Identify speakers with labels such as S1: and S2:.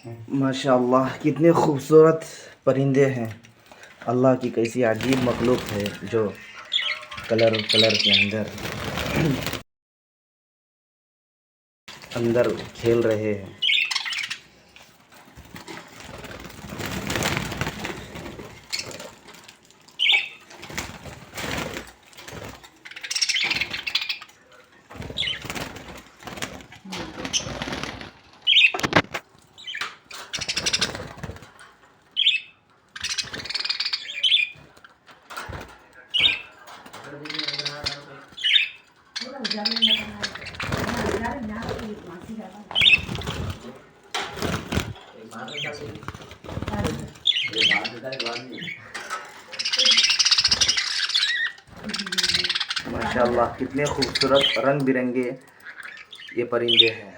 S1: माशाअल्लाह कितने खूबसूरत परिंदे हैं। अल्लाह की कैसी अजीब मखलूक है जो कलर कलर के अंदर खेल रहे हैं। माशाअल्लाह कितने खूबसूरत रंग बिरंगे ये परिंदे हैं।